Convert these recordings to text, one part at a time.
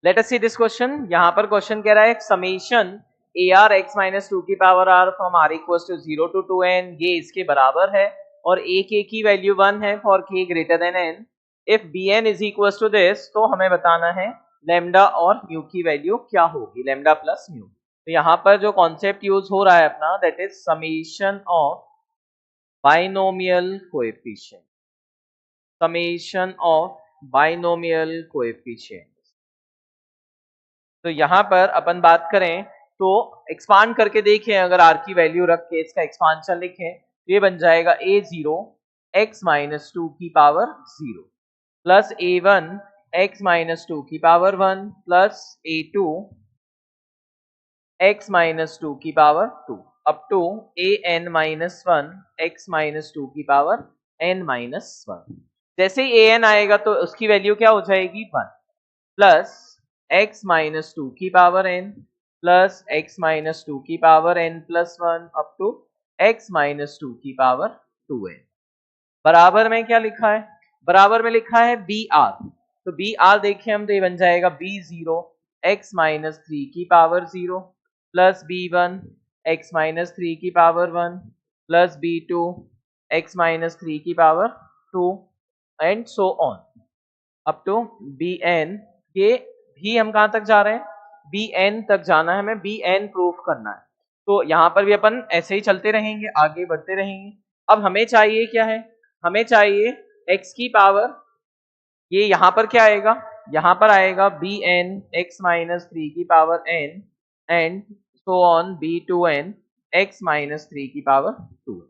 Let us see this question. यहाँ पर question कह रहा है समेशन AR x माइनस 2 की power r from r equal to 0 to 2n ये इसके बराबर है और a k की वैल्यू 1 है for k greater than n। If bn is equal to this, तो हमें बताना है लैम्डा और म्यू की वैल्यू क्या होगी, लैम्डा प्लस म्यू। तो यहाँ पर जो कॉन्सेप्ट यूज हो रहा है अपना, that is summation of binomial coefficient, summation of binomial coefficient. तो यहाँ पर अपन बात करें तो एक्सपांड करके देखें, अगर r की वैल्यू रख के इसका एक्सपांशन लिखें तो ये बन जाएगा a0 x माइनस 2 की power 0 plus a1 x minus 2 की power 1 plus a2 x minus 2 की power 2 up to an minus 1 x minus 2 की पावर n माइनस 1। जैसे ही an आएगा तो उसकी वैल्यू क्या हो जाएगी 1 प्लस x माइनस 2 की power n plus x minus 2 की power n plus 1 up to x minus 2 की पावर 2n। बराबर में क्या लिखा है, बराबर में लिखा है br। तो br देखें हम तो ये बन जाएगा b0 x माइनस 3 की power 0 plus b1 x minus 3 की power 1 plus b2 x minus 3 की power 2 and so on up to bn। ये भी हम कहां तक जा रहे हैं, bn तक जाना है, हमें bn प्रूफ करना है। तो यहां पर भी अपन ऐसे ही चलते रहेंगे, आगे बढ़ते रहेंगे। अब हमें चाहिए क्या है, हमें चाहिए x की पावर, ये यहां पर क्या आएगा, यहां पर आएगा bn x माइनस 3 की power n and so on b2n x minus 3 की पावर 2।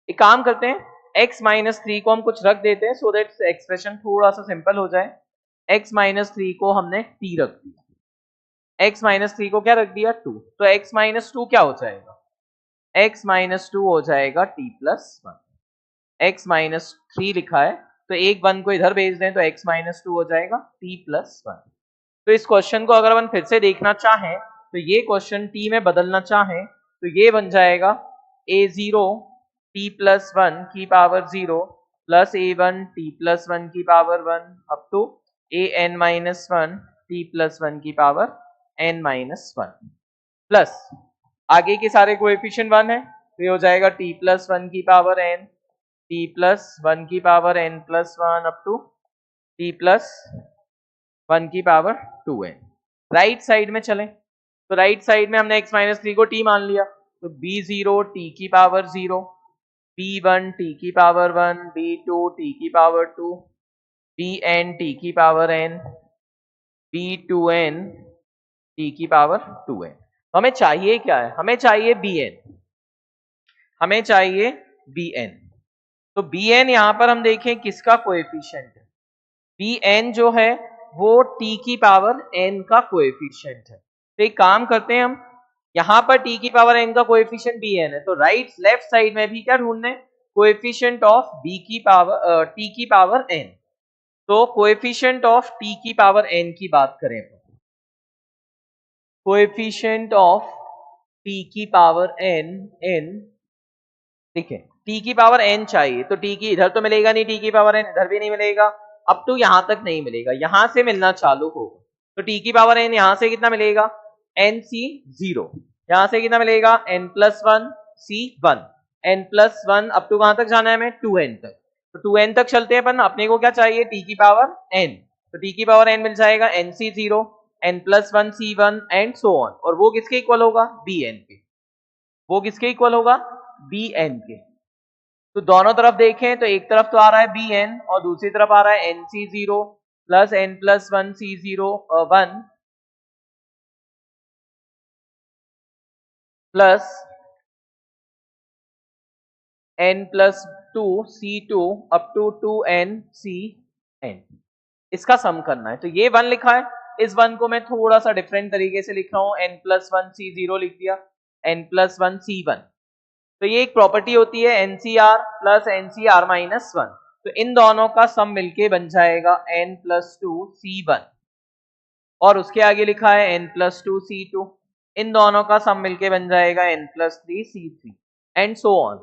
एक काम करते हैं, x माइनस 3 को हम कुछ रख देते हैं सो दैट एक्सप्रेशन थोड़ा सा सिंपल हो जाए। x माइनस 3 को हमने t रख दिया, x माइनस 3 को क्या रख दिया 2, तो x माइनस 2 क्या हो जाएगा, x माइनस 2 हो जाएगा t प्लस 1। x माइनस 3 लिखा है तो एक 1 को इधर भेज दें तो x माइनस 2 हो जाएगा t प्लस 1। तो इस क्वेश्चन को अगर अपन फिर से देखना चाहें तो ये क्वेश्चन t में बदलना चाहें तो ये बन जाएगा a0 t प्लस 1 की power 0 plus a1 t plus 1 की power 1 up to an minus 1 t plus 1 की पावर n माइनस 1 प्लस आगे के सारे कोएफिशिएंट 1 है तो ये हो जाएगा t प्लस 1 की पावर n, t प्लस 1 की power n plus 1 up to t plus 1 की पावर 2n। राइट साइड में चलें तो राइट साइड में हमने x माइनस 3 को t मान लिया तो b0 t की पावर 0, b1 t की पावर 1, b2 t की पावर 2, bn t की पावर n, b2n t की पावर 2n। तो हमें चाहिए क्या है, हमें चाहिए bn, हमें चाहिए bn। तो bn यहां पर हम देखें किसका कोएफिशिएंट है, bn जो है वो t की पावर n का कोएफिशिएंट है। तो एक काम करते हैं हम, यहां पर t की पावर n का कोएफिशिएंट bn है तो राइट लेफ्ट साइड में भी क्या ढूंढना है, कोएफिशिएंट ऑफ b की पावर t की पावर n। तो कोएफिशिएंट ऑफ t की पावर n की बात करें, कोएफिशिएंट ऑफ t की पावर n ठीक है, t की पावर n चाहिए तो t की इधर तो मिलेगा नहीं, t की पावर n इधर भी नहीं मिलेगा, अप टू यहां तक नहीं मिलेगा, यहां से मिलना चालू होगा। तो t की पावर n यहां से कितना मिलेगा nc0, यहां से कितना मिलेगा n plus 1 c1, n plus 1 up to कहां तक जाना है हमें 2n तक। तो 2n तक चलते हैं अपन, अपने को क्या चाहिए t की पावर n, तो t की पावर n मिल जाएगा nc0 n plus 1 c1 and so on, और वो किसके इक्वल होगा bn के, वो किसके इक्वल होगा bn के। तो दोनों तरफ देखें तो एक तरफ तो आ रहा है bn और दूसरी तरफ आ रहा है nc0 plus n plus 1 c0 1 plus n plus 2 c2 up to 2n cn, इसका सम करना है। तो ये 1 लिखा है, इस 1 को मैं थोड़ा सा डिफरेंट तरीके से लिख रहा हूं, n प्लस 1 c0 लिख दिया, n प्लस 1 c1। तो ये एक प्रॉपर्टी होती है NCR प्लस NCR माइनस 1, तो इन दोनों का सम मिलके बन जाएगा n प्लस 2 c1 और उसके आगे लिखा है n प्लस 2 c2, इन दोनों का सम मिलके बन जाएगा n plus 3 c3 and so on.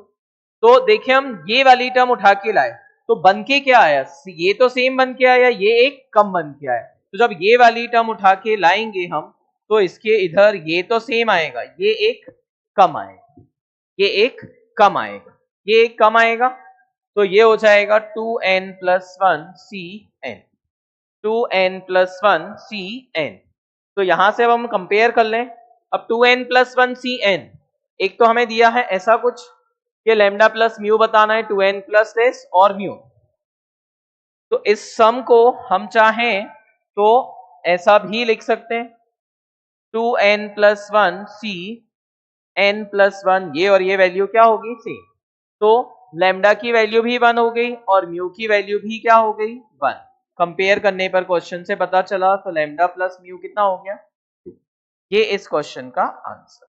तो देखिए हम ये वाली टर्म उठा के लाए तो बन के क्या आया, ये तो सेम बन के आया, ये एक कम बन के आया, तो जब ये वाली टर्म उठा के लाएंगे हम तो इसके इधर ये तो सेम आएगा, ये एक कम आएगा, ये एक कम आएगा, ये एक कम आएगा, तो ये हो जाएगा 2n + 1 cn, 2n + 1 cn। तो यहां से अब हम कंपेयर कर लें। अब 2n + 1 cn, एक तो हमें दिया है ऐसा कुछ कि लैम्डा प्लस म्यू बताना है, 2n + s और म्यू। तो इस सम को हम चाहें तो ऐसा भी लिख सकते हैं, 2n + 1 cn + 1, ये और ये वैल्यू क्या होगी, सेम। तो लैम्डा की वैल्यू भी 1 हो गई और म्यू की वैल्यू भी क्या हो गई, 1। कंपेयर करने पर क्वेश्चन से पता चला, तो लैम्डा प्लस म्यू कितना हो गया, ये इस क्वेश्चन का आंसर।